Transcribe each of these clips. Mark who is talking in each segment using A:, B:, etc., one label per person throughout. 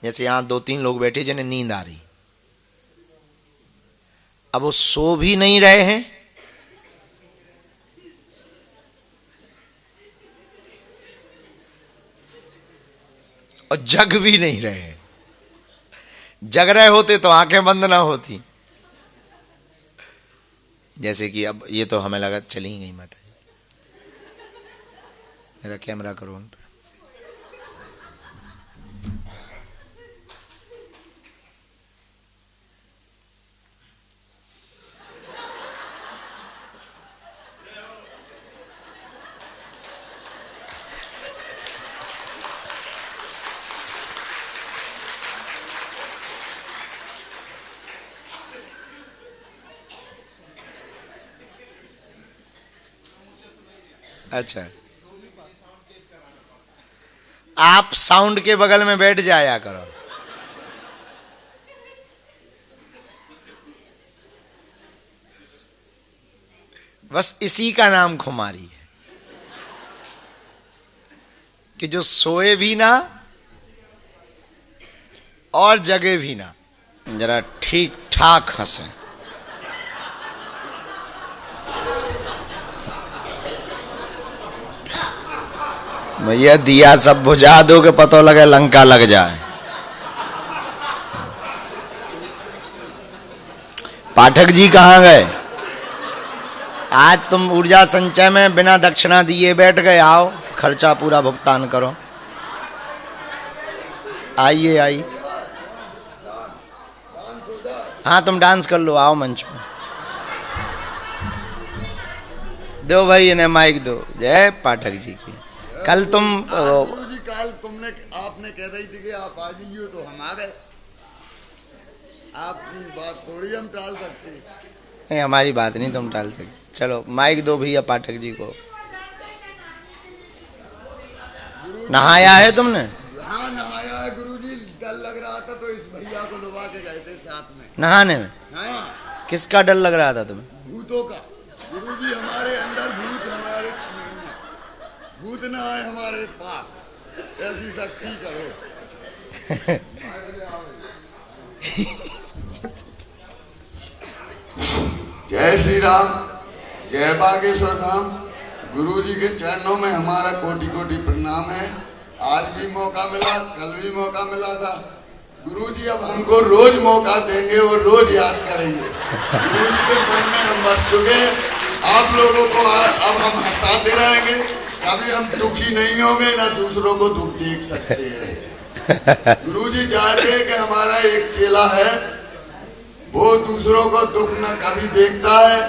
A: जैसे यहां 2-3 लोग बैठे जिन्हें नींद आ रही, अब वो सो भी नहीं रहे हैं और जग भी नहीं रहे हैं। जग रहे होते तो आंखें बंद ना होती। जैसे कि अब ये तो हमें लगा चली ही गई माता जी, मेरा कैमरा करो उन पे। अच्छा, आप साउंड के बगल में बैठ जाया करो। बस इसी का नाम खुमारी है कि जो सोए भी ना और जगे भी ना, जरा ठीक ठाक हंसे। भैया दिया सब बुझा दो कि पता लगे लंका लग जाए। पाठक जी कहाँ गए? आज तुम ऊर्जा संचय में बिना दक्षिणा दिए बैठ गए। आओ, खर्चा पूरा भुगतान करो। आइए आइए। हाँ तुम डांस कर लो, आओ मंच में। दो भाई इन्हें माइक दो। जय पाठक जी की। कल तुम
B: जी कल तुमने आपने कह रही थी कि आप आ जाइए तो हम आ गए। आपकी बात थोड़ी हम टाल सकते।
A: नहीं, हमारी बात नहीं तुम टाल सकते। चलो माइक दो भैया पाठक जी को। नहाया है तुमने?
B: हाँ नहाया है गुरुजी। डर लग रहा था तो इस भैया को लुभा के गए थे साथ में
A: नहाने में।
B: हाँ।
A: किसका डर लग रहा था तुम्हें?
B: भूतों का। गुरुजी हमारे अंदर भूत, हमारे भूत ना आए हमारे पास, ऐसी शक्ति करो। जय श्री राम, जय बागेश्वर धाम। गुरुजी के चरणों में हमारा कोटि कोटि प्रणाम है। आज भी मौका मिला, कल भी मौका मिला था। गुरुजी अब हमको रोज मौका देंगे और रोज याद करेंगे। गुरुजी के मन में हम बस चुके। आप लोगों को अब हम हंसाते रहेंगे। कभी हम दुखी नहीं होंगे, ना दूसरों को दुख देख सकते हैं। गुरुजी चाहते हैं कि हमारा एक चेला है, वो दूसरों को दुख न कभी देखता है,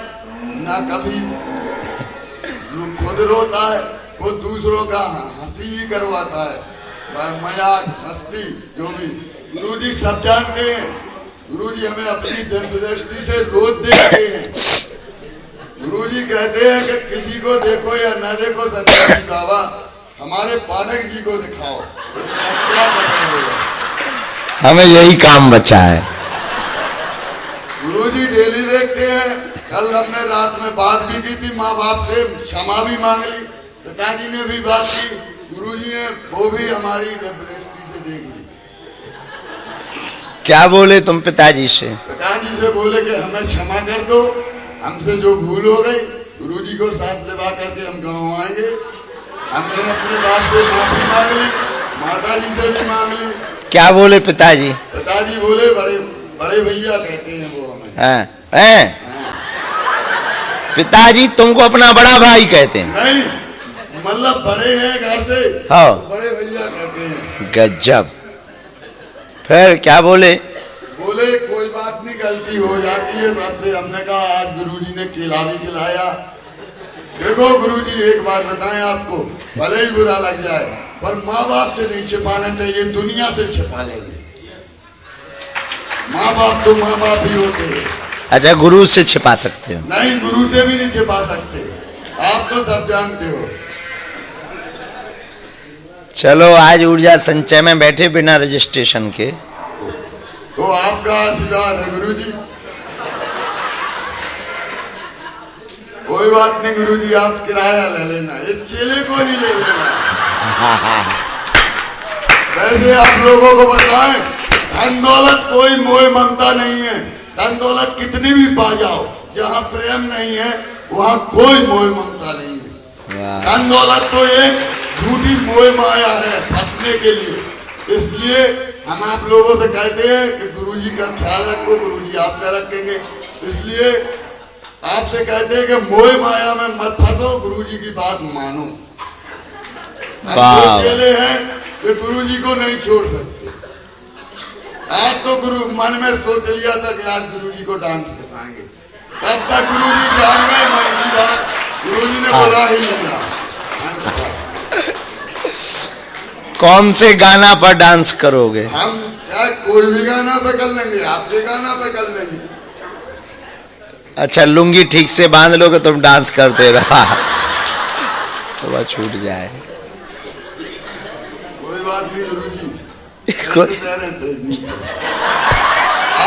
B: न कभी खुद रोता है। वो दूसरों का हंसी ही करवाता है, मजाक मस्ती जो भी। गुरुजी सब जानते हैं। गुरुजी हमें अपनी दृष्टि से रोज देखते हैं। गुरुजी कहते हैं कि किसी को देखो या न देखो सन्यासी बाबा, हमारे पाठक जी को दिखाओ। क्या
A: हमें यही काम बचा है।
B: गुरुजी डेली देखते हैं। कल हमने रात में बात भी की थी, माँ बाप से क्षमा भी मांग ली। पिताजी ने भी बात की, गुरुजी ने वो भी हमारी दृष्टि से देख ली।
A: क्या बोले तुम पिताजी से?
B: पिताजी से बोले कि हमें क्षमा कर दो, हमसे जो भूल हो गई। गुरुजी को साथ लेवा करके हम गाँव आएंगे। हमने अपने बाप से माफी मांग ली, माता जी से भी मांग ली।
A: क्या बोले पिताजी?
B: पिताजी बोले बड़े बड़े भैया कहते हैं वो हमें।
A: हैं? पिताजी तुमको अपना बड़ा भाई कहते हैं?
B: नहीं, मतलब बड़े हैं घर से।
A: हाँ,
B: बड़े भैया कहते हैं।
A: गजब। फिर क्या बोले?
B: बोले कोई बात नहीं, गलती हो जाती है सबसे। हमने कहा आज गुरुजी ने केला भी खिलाया। देखो गुरुजी एक बात बताएं आपको, भले ही बुरा लग जाए पर माँ बाप से नहीं छिपाना चाहिए, दुनिया से छिपा लेंगे। माँ बाप तो माँ बाप ही होते हैं।
A: अच्छा, गुरु से छिपा सकते हो?
B: नहीं, गुरु से भी नहीं छिपा सकते। आप तो सब जानते हो।
A: चलो आज ऊर्जा संचय में बैठे बिना रजिस्ट्रेशन के,
B: तो आपका आशीर्वाद है गुरुजी। कोई बात नहीं गुरुजी, आप किराया ले लेना, इस चेले को ही ले लेना। वैसे आप लोगों को बताएं, धन दौलत कोई मोह ममता नहीं है। धन दौलत कितनी भी पा जाओ, जहाँ प्रेम नहीं है वहाँ कोई मोह ममता नहीं है। धन दौलत तो एक झूठी मोह माया है फंसने के लिए। इसलिए हम आप लोगों से कहते हैं कि गुरुजी का ख्याल रखो, गुरुजी आपका रखेंगे। इसलिए आपसे कहते हैं कि मोह माया में मत फंसो, गुरुजी की बात मानो। हम चेले हैं वे गुरुजी को नहीं छोड़ सकते। आज तो गुरु मन में सोच लिया था कि आज गुरुजी को डांस सिखाएंगे, तब तक गुरुजी जान गए मन की बात, गुरुजी ने बोला ही लिया।
A: कौन से गाना पर डांस करोगे?
B: हम चाहे कोई भी गाना पे कर लेंगे, आपके गाना पे कर लेंगे।
A: अच्छा, लुंगी ठीक से बांध लोगे तुम डांस करते रहा तो वह छूट जाए।
B: कोई बात नहीं गुरुजी,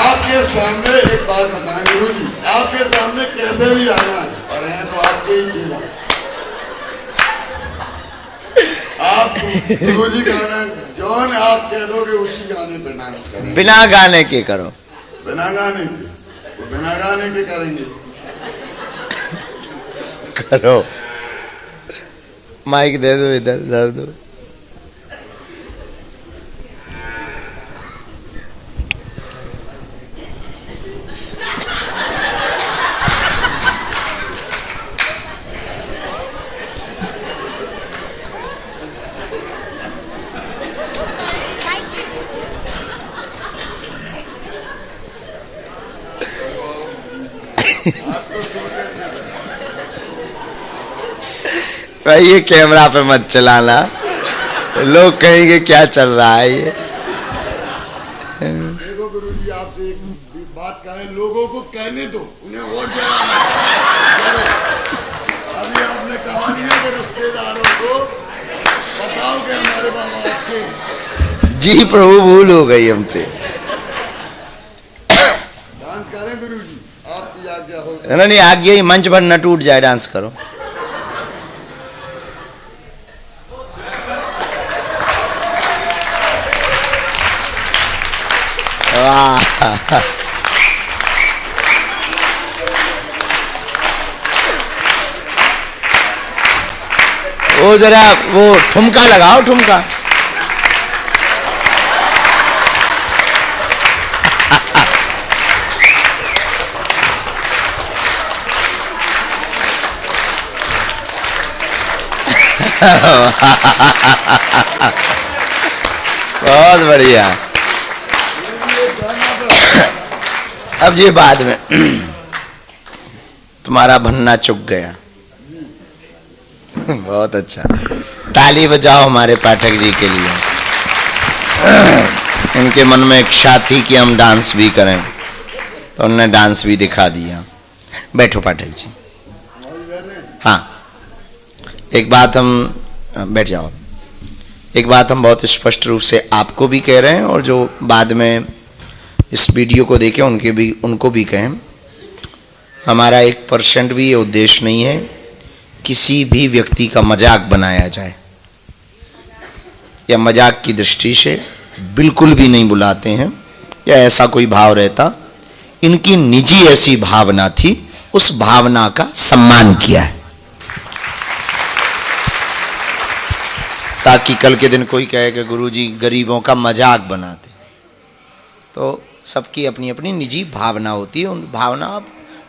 B: आपके सामने एक बात बताएं गुरुजी, आपके सामने कैसे भी आना है, पर हैं तो आपके ही चेला। आप गुरुजी गाना जौन आप कह दोगे उसी गाने पे डांस करेंगे।
A: बिना गाने के करो।
B: बिना गाने के करेंगे।
A: करो, माइक दे दो, इधर दो। भाई ये कैमरा पे मत चलाना, लोग कहेंगे क्या चल रहा है ये।
B: देखो गुरुजी, आपसे एक बात कहें, लोगों को कहने दो, उन्हें वोट देना। अभी आपने कहा नहीं है कि रिश्तेदारों को बताओ कि हमारे बाबा अच्छे।
A: जी प्रभु, भूल हो गई हमसे।
B: डांस करें गुरुजी, आपकी आज्ञा हो।
A: नहीं, आज्ञा ही, मंच भर न टूट जाए, डांस करो। वो जरा वो ठुमका लगाओ, ठुमका। बहुत बढ़िया। अब ये बाद में तुम्हारा भन्ना चुक गया। बहुत अच्छा, ताली बजाओ हमारे पाठक जी के लिए। इनके मन में इच्छा थी कि हम डांस भी करें, तो उन्होंने डांस भी दिखा दिया। बैठो पाठक जी। हाँ, एक बात हम, बैठ जाओ। एक बात हम बहुत स्पष्ट रूप से आपको भी कह रहे हैं और जो बाद में इस वीडियो को देखें उनको भी कहें, हमारा 1% भी ये उद्देश्य नहीं है किसी भी व्यक्ति का मजाक बनाया जाए, या मजाक की दृष्टि से बिल्कुल भी नहीं बुलाते हैं, या ऐसा कोई भाव रहता। इनकी निजी ऐसी भावना थी, उस भावना का सम्मान किया है, ताकि कल के दिन कोई कहे कि गुरुजी गरीबों का मजाक बनाते। तो सबकी अपनी अपनी निजी भावना होती है, उन भावना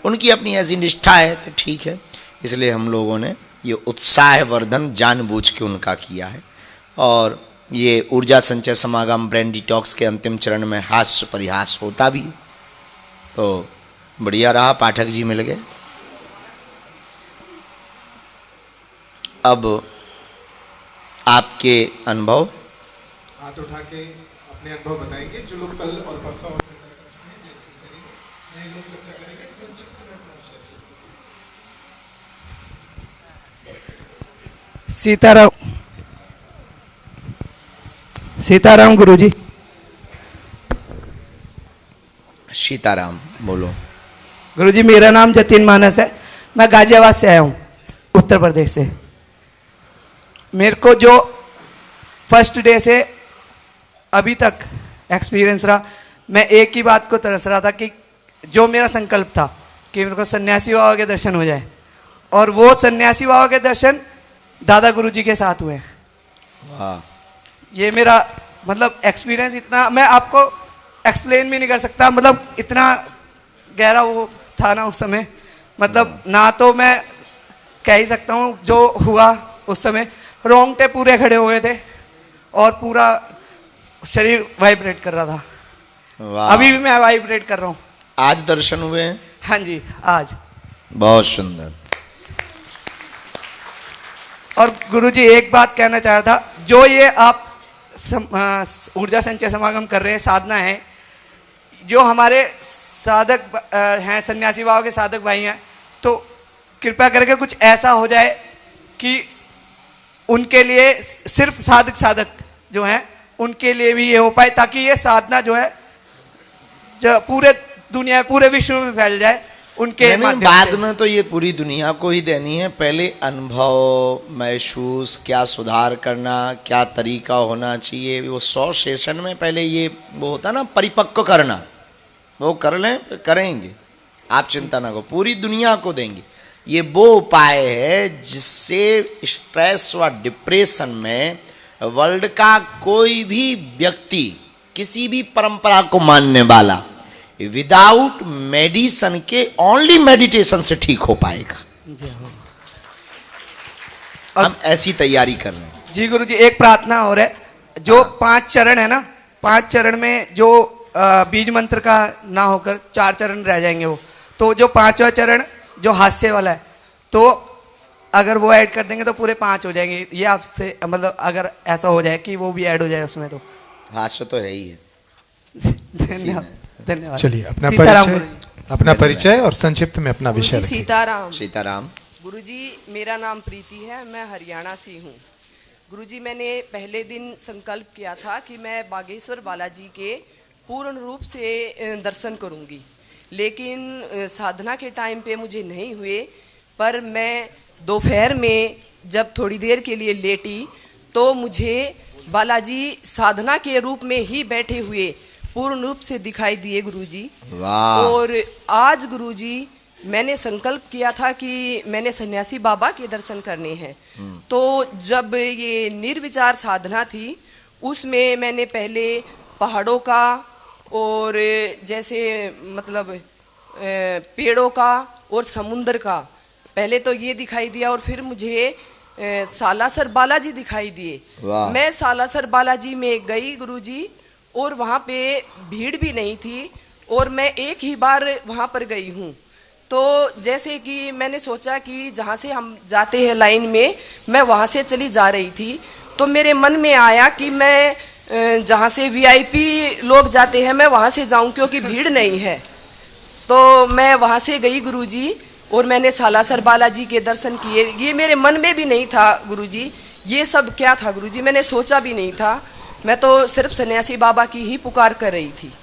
A: उनकी अपनी ऐसी निष्ठा है तो ठीक है। इसलिए हम लोगों ने ये उत्साहवर्धन जानबूझ के उनका किया है। और ये ऊर्जा संचय समागम ब्रेन डिटॉक्स के अंतिम चरण में हास्य परिहास होता भी, तो बढ़िया रहा, पाठक जी मिल गए। अब आपके अनुभव,
C: हाथ उठा के अपने अनुभव बताएंगे। जो लोग कल और परसों और चर्चा कर चुके हैं, नए लोग चर्चा करेंगे। संक्षिप्त में अपना विषय।
D: सीताराम गुरुजी।
A: सीताराम बोलो।
D: गुरुजी, मेरा नाम जतिन मानस है, मैं गाजियाबाद से आया हूँ, उत्तर प्रदेश से। मेरे को जो फर्स्ट डे से अभी तक एक्सपीरियंस रहा, मैं एक ही बात को तरस रहा था कि जो मेरा संकल्प था कि मेरे को सन्यासी बाबा के दर्शन हो जाए, और वो सन्यासी बाबा के दर्शन दादा गुरुजी के साथ हुए।
A: वाह,
D: ये मेरा मतलब एक्सपीरियंस इतना मैं आपको एक्सप्लेन भी नहीं कर सकता, मतलब इतना गहरा वो था ना उस समय, मतलब ना तो मैं कह ही सकता हूँ जो हुआ उस समय, रोंगटे पूरे खड़े हुए थे और पूरा शरीर वाइब्रेट कर रहा था।
A: वाह।
D: अभी भी मैं वाइब्रेट कर रहा हूँ।
A: आज दर्शन हुए हैं?
D: हाँ जी, आज।
A: बहुत सुंदर।
D: और गुरुजी एक बात कहना चाह रहा था, जो ये आप ऊर्जा संचय समागम कर रहे हैं, साधना है, जो हमारे साधक हैं, सन्यासी बाबा के साधक भाई हैं, तो कृपया करके कुछ ऐसा हो जाए कि उनके लिए सिर्फ साधक जो हैं उनके लिए भी ये हो पाए, ताकि ये साधना जो है जो पूरे दुनिया पूरे विश्व में फैल जाए उनके माध्यम
A: बाद
D: से।
A: में तो ये पूरी दुनिया को ही देनी है। पहले अनुभव महसूस, क्या सुधार करना, क्या तरीका होना चाहिए, वो 100 सेशन में पहले ये वो होता ना परिपक्व करना, वो कर लें, करेंगे, आप चिंता ना करो, पूरी दुनिया को देंगे। ये वो उपाय है जिससे स्ट्रेस व डिप्रेशन में वर्ल्ड का कोई भी व्यक्ति, किसी भी परंपरा को मानने वाला, विदाउट मेडिसिन के ओनली मेडिटेशन से ठीक हो पाएगा। हम ऐसी तैयारी कर रहे हैं।
D: जी गुरुजी, एक प्रार्थना हो रहा है, जो 5 चरण है ना, 5 चरण में जो बीज मंत्र का ना होकर 4 चरण रह जाएंगे, वो तो जो 5वां चरण जो हास्य वाला है, तो अगर वो ऐड कर देंगे तो पूरे 5 हो जाएंगे। ये आपसे मतलब अगर ऐसा हो जाए कि वो भी ऐड हो जाए उसमें, तो
A: हास्य तो है ही है।
D: धन्यवाद, धन्यवाद।
C: चलिए
D: सीताराम गुरुजी।
C: अपना परिचय और संक्षिप्त में अपना विषय
E: गुरुजी,
C: रखें।
E: सीताराम।
A: सीताराम।
E: गुरुजी, मेरा नाम प्रीति है, मैं हरियाणा से हूँ। गुरुजी, मैंने पहले दिन संकल्प किया था कि मैं बागेश्वर बालाजी के पूर्ण रूप से दर्शन करूँगी, लेकिन साधना के टाइम पे मुझे नहीं हुए। पर मैं दोपहर में जब थोड़ी देर के लिए लेटी तो मुझे बालाजी साधना के रूप में ही बैठे हुए पूर्ण रूप से दिखाई दिए गुरुजी।
A: वाह।
E: और आज गुरुजी मैंने संकल्प किया था कि मैंने सन्यासी बाबा के दर्शन करने हैं, तो जब ये निर्विचार साधना थी उसमें मैंने पहले पहाड़ों का और जैसे मतलब पेड़ों का और समुद्र का पहले तो ये दिखाई दिया, और फिर मुझे सालासर बालाजी दिखाई दिए। मैं सालासर बालाजी में गई गुरुजी, और वहाँ पे भीड़ भी नहीं थी, और मैं एक ही बार वहाँ पर गई हूँ। तो जैसे कि मैंने सोचा कि जहाँ से हम जाते हैं लाइन में, मैं वहाँ से चली जा रही थी, तो मेरे मन में आया कि मैं जहाँ से वीआईपी लोग जाते हैं मैं वहाँ से जाऊँ, क्योंकि भीड़ नहीं है। तो मैं वहाँ से गई गुरुजी, और मैंने सालासर बालाजी के दर्शन किए। ये मेरे मन में भी नहीं था गुरुजी, ये सब क्या था गुरुजी, मैंने सोचा भी नहीं था। मैं तो सिर्फ सन्यासी बाबा की ही पुकार कर रही थी।